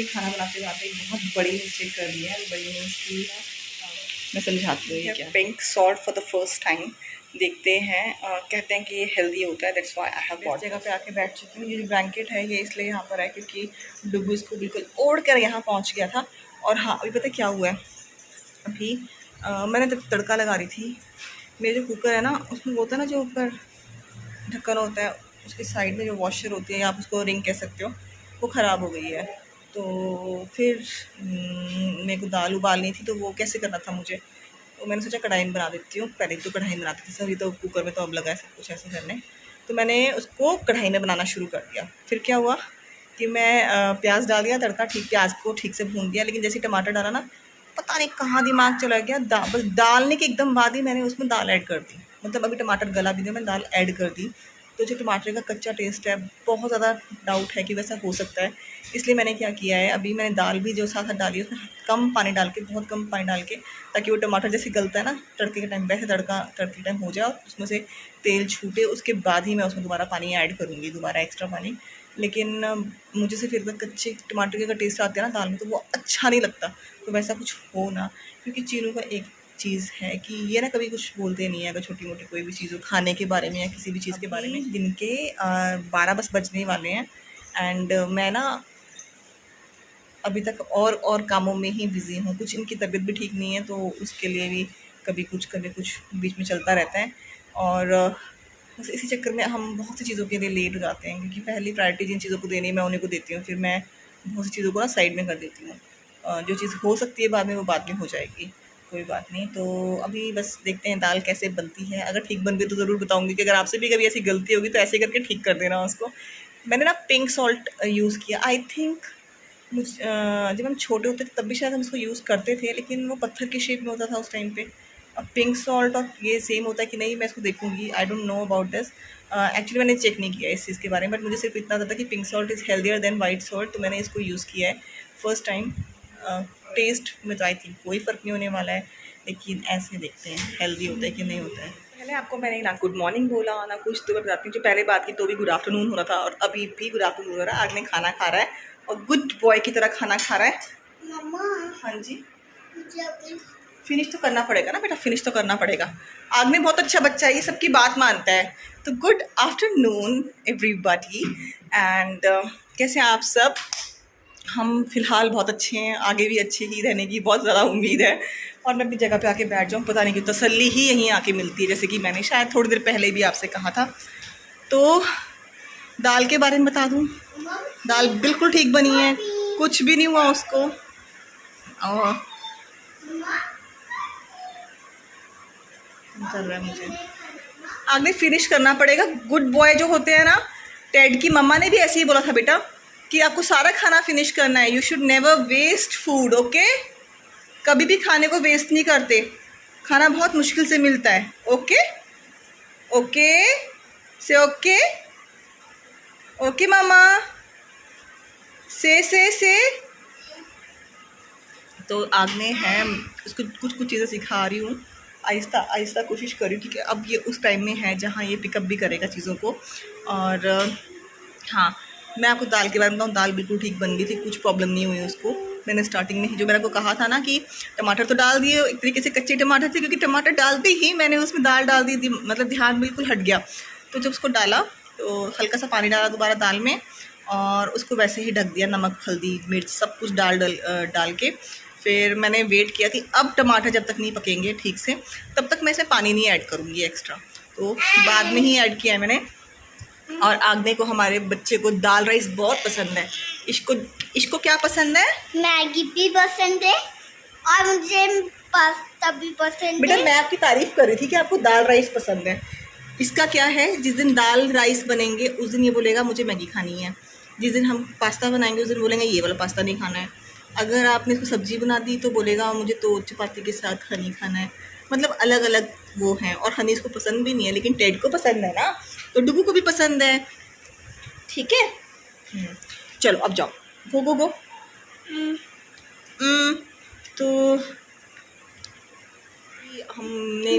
कभी खाना बनाते बनाते एक बहुत बड़ी मिस्टेक कर दी है। बड़ी मीन्स की मैं समझाती हूँ ये क्या। Pink salt for the first time देखते हैं, कहते हैं कि ये हेल्दी होता है, that's why I have bought. जगह पे आके बैठ चुकी हूँ। ये जो ब्लैंकेट है ये इसलिए यहाँ पर है क्योंकि डुगू इसको बिल्कुल ओढ़ कर यहाँ पहुँच गया था। और हाँ, अभी पता क्या हुआ है, अभी मैंने जब तड़का लगा रही थी, मेरे जो कुकर है ना उसमें वो होता है ना जो ऊपर ढक्कन होता है, उसके साइड में जो वॉशर होती है, आप उसको रिंग कह सकते हो, वो ख़राब हो गई है। तो फिर मेरे को दाल उबालनी थी, तो वो कैसे करना था मुझे, तो मैंने सोचा कढ़ाई में बना देती हूँ। पहले तो कढ़ाई में बनाती थी सभी, तो कुकर में तो अब लगा है सब कुछ ऐसे करने, तो मैंने उसको कढ़ाई में बनाना शुरू कर दिया। फिर क्या हुआ कि मैं प्याज डाल दिया, तड़का ठीक, प्याज को ठीक से भून दिया, लेकिन जैसे टमाटर डाला ना, पता नहीं कहाँ दिमाग चला गया, बस डालने के एकदम बाद ही मैंने उसमें दाल ऐड कर दी। मतलब अभी टमाटर गला भी दिया, मैंने दाल ऐड कर दी, तो जो टमाटर का कच्चा टेस्ट है, बहुत ज़्यादा डाउट है कि वैसा हो सकता है। इसलिए मैंने क्या किया है, अभी मैंने दाल भी जो साथ साथ डाली उसमें कम पानी डाल के, बहुत कम पानी डाल के, ताकि वो टमाटर जैसे गलता है ना तड़के के टाइम, वैसे तड़के टाइम हो जाए और उसमें से तेल छूटे, उसके बाद ही मैं उसमें दोबारा पानी ऐड करूँगी, दोबारा एक्स्ट्रा पानी। लेकिन मुझे से फिर कच्चे टमाटर का टेस्ट आते हैं ना दाल में, तो वो अच्छा नहीं लगता। तो वैसा कुछ हो ना, क्योंकि चीनों का एक चीज़ है कि ये ना कभी कुछ बोलते नहीं है, अगर छोटी मोटी कोई भी चीज़ हो खाने के बारे में या किसी भी चीज़ के बारे में। दिन के 12 बस बजने वाले हैं एंड मैं ना अभी तक और कामों में ही बिज़ी हूँ। कुछ इनकी तबीयत भी ठीक नहीं है, तो उसके लिए भी कभी कुछ बीच में चलता रहता है। और बस इसी चक्कर में हम बहुत सी चीज़ों के लिए लेट हो जाते हैं, क्योंकि पहली प्रायोरिटी जिन चीज़ों को देनी है मैं उन्हीं को देती हूँ, फिर मैं बहुत सी चीज़ों को ना साइड में कर देती हूँ। जो चीज़ हो सकती है बाद में, वो बाद में हो जाएगी, कोई बात नहीं। तो अभी बस देखते हैं दाल कैसे बनती है। अगर ठीक बन गई तो ज़रूर बताऊँगी, कि अगर आपसे भी कभी ऐसी गलती होगी तो ऐसे करके ठीक कर देना उसको। मैंने ना पिंक सॉल्ट यूज़ किया, आई थिंक जब हम छोटे होते थे तब भी शायद हम इसको यूज़ करते थे, लेकिन वो पत्थर के शेप में होता था उस टाइम पे। अब पिंक सॉल्ट और ये सेम होता है कि नहीं, मैं इसको देखूँगी, I don't know about this. Actually मैंने चेक नहीं किया इस चीज़ के बारे में, बट मुझे सिर्फ इतना पता था कि pink salt is healthier then white salt, तो मैंने इसको यूज़ किया है फर्स्ट टाइम। टेस्ट में तो आई थिंक कोई फ़र्क नहीं होने वाला है, लेकिन ऐसे देखते हैं हेल्दी होता है कि नहीं होता है। पहले आपको मैंने ना गुड मॉर्निंग बोला ना कुछ, तो मैं बताती हूँ। जो पहले बात की तो भी गुड आफ्टरनून हो रहा था, और अभी भी गुड आफ्टरनून हो रहा है। आग ने खाना खा रहा है और गुड बॉय की तरह खाना खा रहा है। मम्मा, हाँ जी, फिनिश तो करना पड़ेगा ना बेटा, फिनिश तो करना पड़ेगा। आग्ने बहुत अच्छा बच्चा है, ये सबकी बात मानता है। तो गुड आफ्टरनून एवरीबॉडी एंड कैसे हैं आप सब। हम फिलहाल बहुत अच्छे हैं, आगे भी अच्छे ही रहने की बहुत ज़्यादा उम्मीद है। और मैं अपनी जगह पे आके बैठ जाऊँ, पता नहीं कि तसल्ली ही यहीं आके मिलती है, जैसे कि मैंने शायद थोड़ी देर पहले भी आपसे कहा था। तो दाल के बारे में बता दूँ, दाल बिल्कुल ठीक बनी है, कुछ भी नहीं हुआ उसको। और चल रहा है मुझे, आगे फिनिश करना पड़ेगा। गुड बॉय जो होते हैं ना, टेड की मम्मा ने भी ऐसे ही बोला था बेटा, कि आपको सारा खाना फिनिश करना है, you should never waste food, okay. कभी भी खाने को वेस्ट नहीं करते, खाना बहुत मुश्किल से मिलता है, ओके ओके से ओके ओके मामा से। तो आग्ने है, उसको कुछ चीज़ें सिखा रही हूँ, आहिस्ता आहिस्ता कोशिश कर रही हूँ, क्योंकि अब ये उस टाइम में है जहाँ ये पिकअप भी करेगा चीज़ों को। और हाँ, मैं आपको दाल के बारे में बताऊँ, दाल बिल्कुल ठीक बन गई थी, कुछ प्रॉब्लम नहीं हुई उसको। मैंने स्टार्टिंग में ही जो मैंने को कहा था ना कि टमाटर तो डाल दिए, एक तरीके से कच्चे टमाटर थे, क्योंकि टमाटर डालते ही मैंने उसमें दाल डाल दी थी, मतलब ध्यान बिल्कुल हट गया। तो जब उसको डाला तो हल्का सा पानी डाला दोबारा दाल में, और उसको वैसे ही ढक दिया, नमक हल्दी मिर्च सब कुछ डाल के। फिर मैंने वेट किया कि अब टमाटर जब तक नहीं पकेंगे ठीक से, तब तक मैं इसमें पानी नहीं ऐड करूँगी एक्स्ट्रा, तो बाद में ही ऐड किया है मैंने। और आग्ने को, हमारे बच्चे को, दाल राइस बहुत पसंद है। इसको क्या पसंद है? मैगी भी पसंद है और मुझे पास्ता भी पसंद है। बेटा मैं आपकी तारीफ कर रही थी कि आपको दाल राइस पसंद है। इसका क्या है, जिस दिन दाल राइस बनेंगे उस दिन ये बोलेगा मुझे मैगी खानी है, जिस दिन हम पास्ता बनाएंगे उस दिन बोलेंगे ये वाला पास्ता नहीं खाना है। अगर आपने इसको सब्जी बना दी तो बोलेगा मुझे तो चपाती के साथ हनी खाना है। मतलब अलग अलग वो हैं, और हनी इसको पसंद भी नहीं है, लेकिन टेड को पसंद है ना, तो डुगू को भी पसंद है, ठीक है। चलो अब जाओ, गो। तो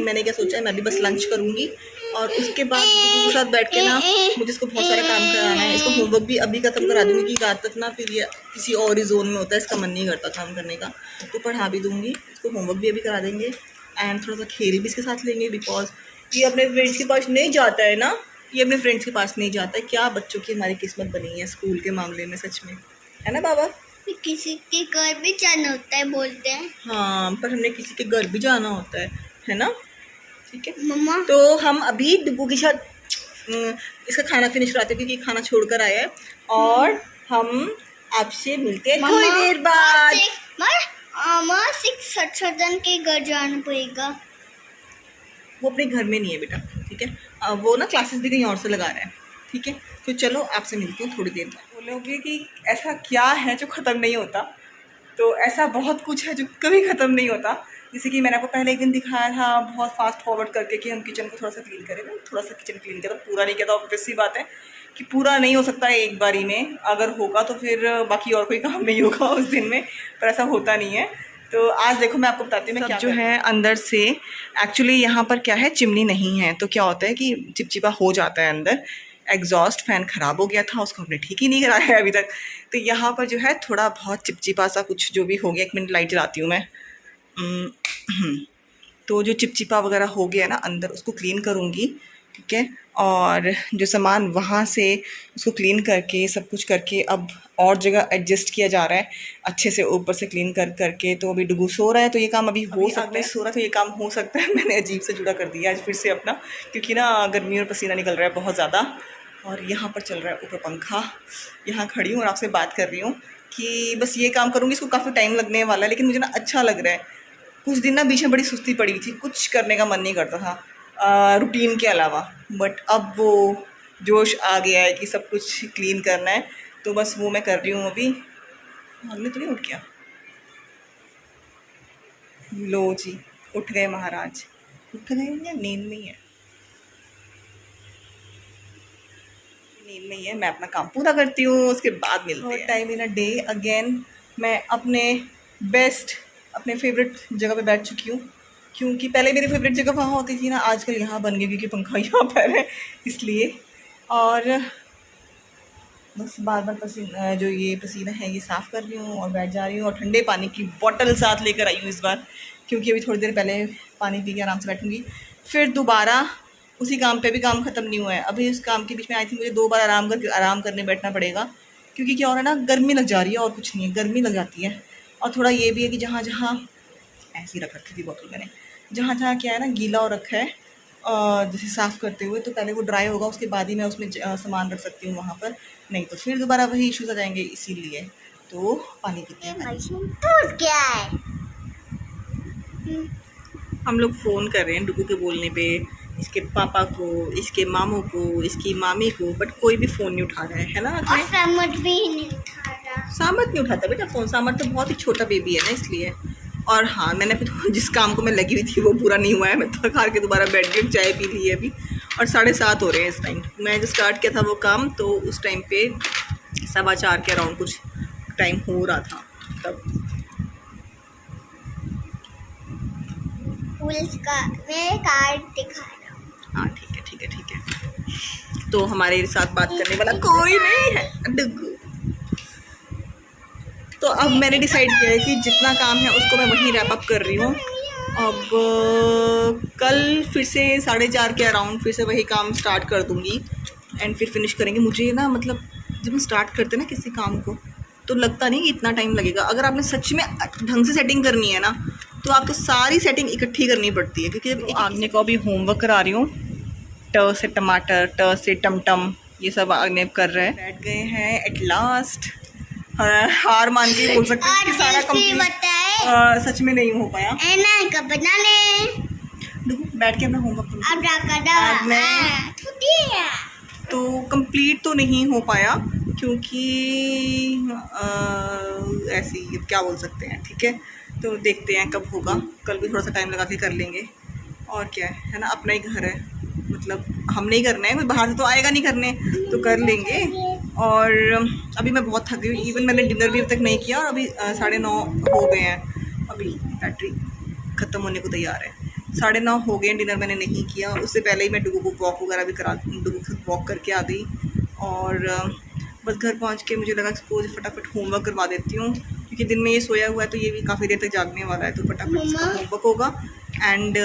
मैंने क्या सोचा है, मैं भी बस लंच करूँगी, और उसके बाद उसके साथ बैठ के ना मुझे इसको बहुत सारा काम कराना है। इसको होमवर्क भी अभी खत्म करा दूँगी कि रात तक ना फिर ये किसी और ही जोन में होता है, इसका मन नहीं करता काम करने का, तो पढ़ा भी दूँगी इसको, होमवर्क भी अभी करा देंगे एंड थोड़ा सा खेल भी इसके साथ लेंगे, बिकॉज ये अपने फ्रेंड्स के पास नहीं जाता है ना, ये अपने फ्रेंड्स के पास नहीं जाता है। क्या बच्चों की हमारी किस्मत बनी है स्कूल के मामले में, सच में, है ना बाबा? किसी के घर भी जाना होता है बोलते हैं। हाँ, पर हमने किसी के घर भी जाना होता है ना? ठीक है मम्मा, तो हम अभी डुगू के साथ इसका खाना फिनिश कराते हैं क्योंकि खाना छोड़कर आया है, और हम आपसे मिलते हैं थोड़ी देर बाद। सच्चन के घर जाना पड़ेगा। वो अपने घर में नहीं है बेटा, ठीक है, वो ना क्लासेस भी कहीं और से लगा रहा है, ठीक है। तो चलो आपसे मिलती हूँ थोड़ी देर बाद। बोलोगे कि ऐसा क्या है जो ख़त्म नहीं होता, तो ऐसा बहुत कुछ है जो कभी ख़त्म नहीं होता। जैसे कि मैंने आपको पहले एक दिन दिखाया था बहुत फास्ट फॉरवर्ड करके कि हम किचन को थोड़ा सा क्लीन करें, थोड़ा सा किचन क्लीन किया, पूरा नहीं किया, तो ऑब्वियस सी बात है कि पूरा नहीं हो सकता है एक बारी में, अगर होगा तो फिर बाकी और कोई काम नहीं होगा उस दिन में, पर ऐसा होता नहीं है। तो आज देखो मैं आपको बताती हूँ मैं क्या जो है अंदर से। एक्चुअली यहाँ पर क्या है, चिमनी नहीं है, तो क्या होता है कि चिपचिपा हो जाता है अंदर। एग्जॉस्ट फैन ख़राब हो गया था, उसको हमने ठीक ही नहीं कराया है अभी तक, तो यहाँ पर जो है थोड़ा बहुत चिपचिपा सा कुछ जो भी हो गया। 1 मिनट लाइट जलाती हूँ मैं। तो जो चिपचिपा वगैरह हो गया ना अंदर, उसको क्लीन करूँगी, ठीक है। और जो सामान वहाँ से उसको क्लीन करके सब कुछ करके अब और जगह एडजस्ट किया जा रहा है अच्छे से, ऊपर से क्लीन करके। तो अभी डुगू सो रहा है, तो ये काम अभी हो सकता है, सो रहा है तो ये काम हो सकता है। मैंने अजीब से जुड़ा कर दिया आज फिर से अपना, क्योंकि ना गर्मी और पसीना निकल रहा है बहुत ज़्यादा। और यहाँ पर चल रहा है ऊपर पंखा, यहाँ खड़ी हूँ और आपसे बात कर रही हूँ कि बस ये काम करूँगी। इसको काफ़ी टाइम लगने वाला है, लेकिन मुझे ना अच्छा लग रहा है। कुछ दिन ना बीच में बड़ी सुस्ती पड़ी थी, कुछ करने का मन नहीं करता था रूटीन के अलावा, बट अब वो जोश आ गया है कि सब कुछ क्लीन करना है, तो बस वो मैं कर रही हूँ अभी। हमने तो नहीं उठ गया, लो जी उठ गए महाराज। उठ गए या नींद में ही है? नींद में ही है। मैं अपना काम पूरा करती हूँ, उसके बाद मिलते हैं। Time in a day again मैं अपने बेस्ट, अपने फेवरेट जगह पे बैठ चुकी हूँ, क्योंकि पहले मेरी फेवरेट जगह वहाँ होती थी ना, आजकल यहाँ बन गई क्योंकि पंखा यहाँ पर है इसलिए। और बस बार बार पसीना, जो ये पसीना है ये साफ़ कर रही हूँ और बैठ जा रही हूँ। और ठंडे पानी की बोतल साथ लेकर आई हूँ इस बार, क्योंकि अभी थोड़ी देर पहले पानी पी के आराम से बैठूँगी, फिर दोबारा उसी काम पे भी काम ख़त्म नहीं हुआ है। अभी इस काम के बीच में आई थी मुझे 2 बार आराम करने बैठना पड़ेगा, क्योंकि क्या हो रहा है ना, गर्मी लग जा रही है और कुछ नहीं है, गर्मी लग जाती है। और थोड़ा ये भी है कि जहाँ जहाँ ऐसी रख रखी थी बोतल मैंने, जहाँ जहाँ क्या है ना गीला हो रखा है, जैसे साफ़ करते हुए, तो पहले वो ड्राई होगा उसके बाद ही मैं उसमें सामान रख सकती हूँ वहाँ पर, नहीं तो फिर दोबारा वही इश्यूज आ जाएंगे। इसीलिए तो पानी पीते हैं। क्या है? हम लोग फ़ोन कर रहे हैं डुगू के बोलने पे, इसके पापा को, इसके मामू को, इसकी मामी को, बट कोई भी फ़ोन नहीं उठा रहा है ना। और सामत भी नहीं उठा रहा। सामत नहीं उठाता बेटा फ़ोन, सामत तो बहुत ही छोटा बेबी है ना, इसलिए। और हाँ, मैंने जिस काम को मैं लगी हुई थी वो पूरा नहीं हुआ है। मैं थक हार के दोबारा बैठ गई, चाय पी ली है अभी, और 7:30 हो रहे हैं इस टाइम। मैं जो स्टार्ट किया था वो काम, तो उस टाइम पे 4:15 के अराउंड कुछ टाइम हो रहा था तब। मैं कार्ड दिखा रहा हूँ। हाँ ठीक है। तो हमारे साथ बात करने वाला कोई नहीं है डुगू। तो अब मैंने डिसाइड किया है कि जितना काम है उसको मैं वहीं रैप अप कर रही हूँ। अब कल फिर से 4:30 के अराउंड फिर से वही काम स्टार्ट कर दूँगी एंड फिर फिनिश करेंगे। मुझे ना मतलब जब हम स्टार्ट करते हैं ना किसी काम को, तो लगता नहीं कि इतना टाइम लगेगा। अगर आपने सच में ढंग से सेटिंग करनी है ना, तो आपको सारी सेटिंग इकट्ठी करनी पड़ती है। क्योंकि जब आग्ने को अभी होमवर्क करा रही हूँ, ट से टमाटर, ट से टमटम, ये सब आग्ने कर रहे हैं। बैठ गए हैं एट लास्ट। हार मान के बोल सकते हैं कि सारा कंप्लीट सच में नहीं हो पाया। बैठ के अपना होमवर्क तो कंप्लीट तो नहीं हो पाया, क्योंकि ऐसे ही क्या बोल सकते हैं। ठीक है, तो देखते हैं कब होगा। कल भी थोड़ा सा टाइम लगा के कर लेंगे। और क्या है ना, अपना ही घर है, मतलब हम नहीं करना है, कोई बाहर से तो आएगा नहीं करने, तो कर लेंगे। और अभी मैं बहुत थक गई हूँ, इवन मैंने डिनर भी अब तक नहीं किया और अभी 9:30 हो गए हैं। अभी बैटरी ख़त्म होने को तैयार है। 9:30 हो गए, डिनर मैंने नहीं किया। उससे पहले ही मैं डुगू को वॉक वगैरह भी करा, डुगू को वॉक करके आ गई। और बस घर पहुंच के मुझे लगा इसको फटाफट होमवर्क करवा देती हूँ, क्योंकि दिन में ये सोया हुआ है तो ये भी काफ़ी देर तक जागने वाला है, तो फटाफट इसका होमवर्क होगा। एंड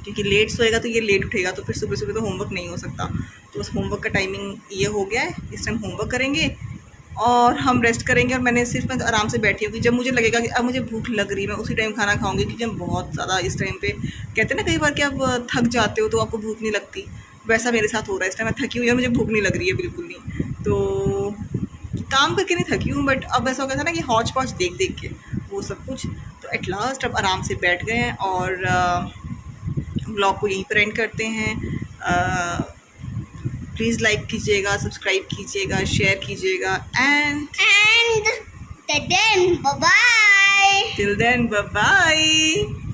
क्योंकि लेट सोएगा तो ये लेट उठेगा, तो फिर सुबह सुबह तो होमवर्क नहीं हो सकता। तो बस होमवर्क का टाइमिंग ये हो गया है, इस टाइम होमवर्क करेंगे और हम रेस्ट करेंगे। और मैंने सिर्फ मैं आराम से बैठी हूँ कि जब मुझे लगेगा कि अब मुझे भूख लग रही है, मैं उसी टाइम खाना खाऊंगी। क्योंकि हम बहुत ज़्यादा इस टाइम पे कहते हैं ना कई बार कि आप थक जाते हो तो आपको भूख नहीं लगती, वैसा मेरे साथ हो रहा है। इस टाइम मैं थकी हुई और मुझे भूख नहीं लग रही है बिल्कुल नहीं। तो काम करके नहीं थकी हूँ, बट अब ऐसा हो गया था ना कि हौच पौच देख देख के वो सब कुछ, तो एट लास्ट अब आराम से बैठ गए हैं। और ब्लॉग को यहीं पर एंड करते हैं। प्लीज़ लाइक कीजिएगा, सब्सक्राइब कीजिएगा, शेयर कीजिएगा। And till then, bye bye. till then, bye bye.